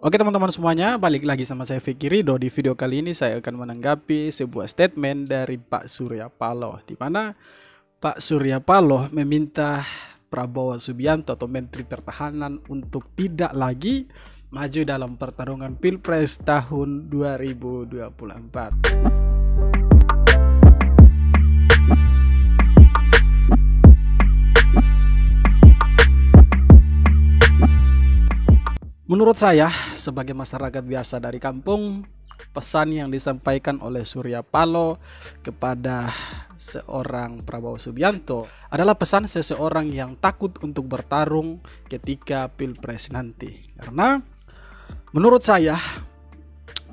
Oke teman-teman semuanya, balik lagi sama saya Vicky Ridho. Di video kali ini saya akan menanggapi sebuah statement dari Pak Surya Paloh, di mana Pak Surya Paloh meminta Prabowo Subianto atau Menteri Pertahanan untuk tidak lagi maju dalam pertarungan Pilpres tahun 2024. Menurut saya, sebagai masyarakat biasa dari kampung, pesan yang disampaikan oleh Surya Paloh kepada seorang Prabowo Subianto adalah pesan seseorang yang takut untuk bertarung ketika Pilpres nanti. Karena menurut saya,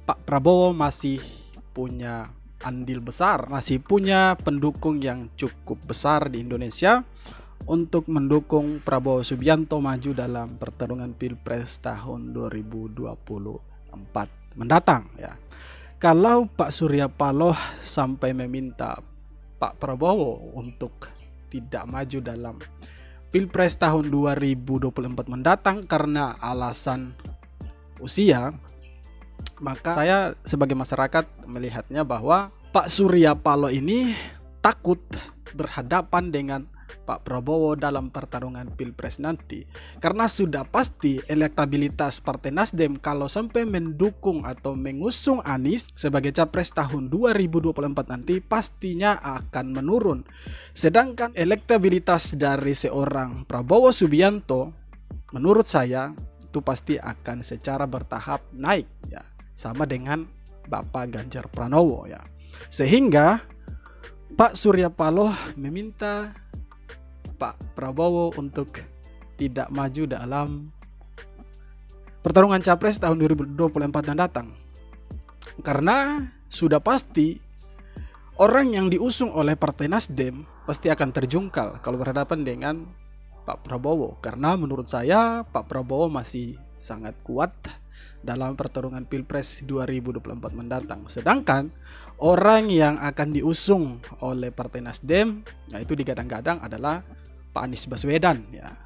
Pak Prabowo masih punya andil besar, masih punya pendukung yang cukup besar di Indonesia untuk mendukung Prabowo Subianto maju dalam pertarungan Pilpres tahun 2024 mendatang ya. Kalau Pak Surya Paloh sampai meminta Pak Prabowo untuk tidak maju dalam Pilpres tahun 2024 mendatang karena alasan usia, maka saya sebagai masyarakat melihatnya bahwa Pak Surya Paloh ini takut berhadapan dengan Pak Prabowo dalam pertarungan Pilpres nanti, karena sudah pasti elektabilitas Partai Nasdem kalau sampai mendukung atau mengusung Anies sebagai capres tahun 2024 nanti pastinya akan menurun. Sedangkan elektabilitas dari seorang Prabowo Subianto menurut saya itu pasti akan secara bertahap naik ya, sama dengan Bapak Ganjar Pranowo ya. Sehingga Pak Surya Paloh meminta Pak Prabowo untuk tidak maju dalam pertarungan capres tahun 2024 yang datang. Karena sudah pasti orang yang diusung oleh Partai Nasdem pasti akan terjungkal kalau berhadapan dengan Pak Prabowo. Karena menurut saya Pak Prabowo masih sangat kuat dalam pertarungan Pilpres 2024 mendatang. Sedangkan orang yang akan diusung oleh Partai Nasdem, yaitu digadang-gadang adalah Pak Anies Baswedan ya,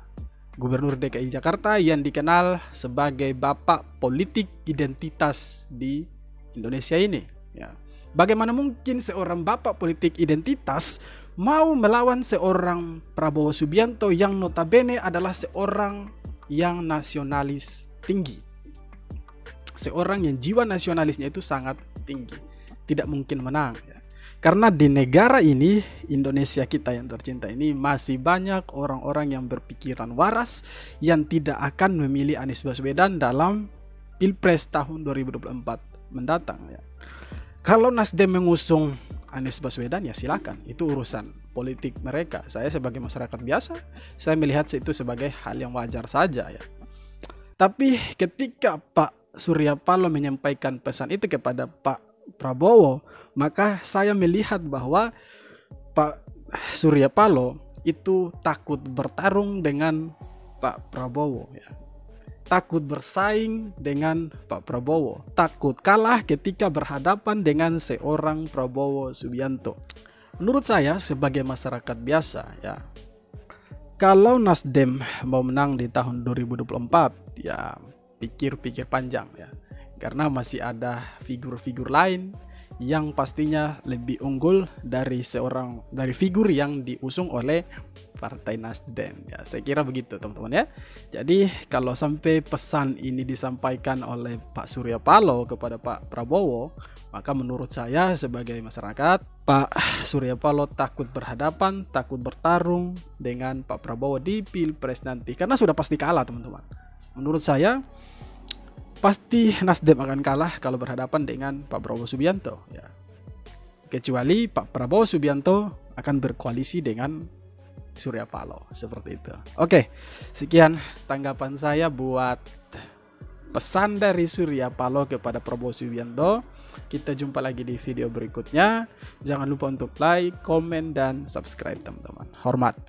Gubernur DKI Jakarta yang dikenal sebagai bapak politik identitas di Indonesia ini ya. Bagaimana mungkin seorang bapak politik identitas mau melawan seorang Prabowo Subianto yang notabene adalah seorang yang nasionalis tinggi, seorang yang jiwa nasionalisnya itu sangat tinggi. Tidak mungkin menang ya. Karena di negara ini, Indonesia kita yang tercinta ini, masih banyak orang-orang yang berpikiran waras yang tidak akan memilih Anies Baswedan dalam Pilpres tahun 2024 mendatang ya. Kalau Nasdem mengusung Anies Baswedan ya silakan, itu urusan politik mereka. Saya sebagai masyarakat biasa, saya melihat itu sebagai hal yang wajar saja ya. Tapi ketika Pak Surya Paloh menyampaikan pesan itu kepada Pak Prabowo, maka saya melihat bahwa Pak Surya Paloh itu takut bertarung dengan Pak Prabowo ya. Takut bersaing dengan Pak Prabowo, takut kalah ketika berhadapan dengan seorang Prabowo Subianto. Menurut saya sebagai masyarakat biasa ya, kalau Nasdem mau menang di tahun 2024 ya pikir-pikir panjang ya. Karena masih ada figur-figur lain yang pastinya lebih unggul dari figur yang diusung oleh Partai Nasdem ya. Saya kira begitu teman-teman ya. Jadi kalau sampai pesan ini disampaikan oleh Pak Surya Paloh kepada Pak Prabowo, maka menurut saya sebagai masyarakat, Pak Surya Paloh takut berhadapan, takut bertarung dengan Pak Prabowo di Pilpres nanti, karena sudah pasti kalah teman-teman. Menurut saya pasti Nasdem akan kalah kalau berhadapan dengan Pak Prabowo Subianto ya. Kecuali Pak Prabowo Subianto akan berkoalisi dengan Surya Paloh seperti itu. Oke, sekian tanggapan saya buat pesan dari Surya Paloh kepada Prabowo Subianto. Kita jumpa lagi di video berikutnya. Jangan lupa untuk like, komen, dan subscribe teman-teman. Hormat.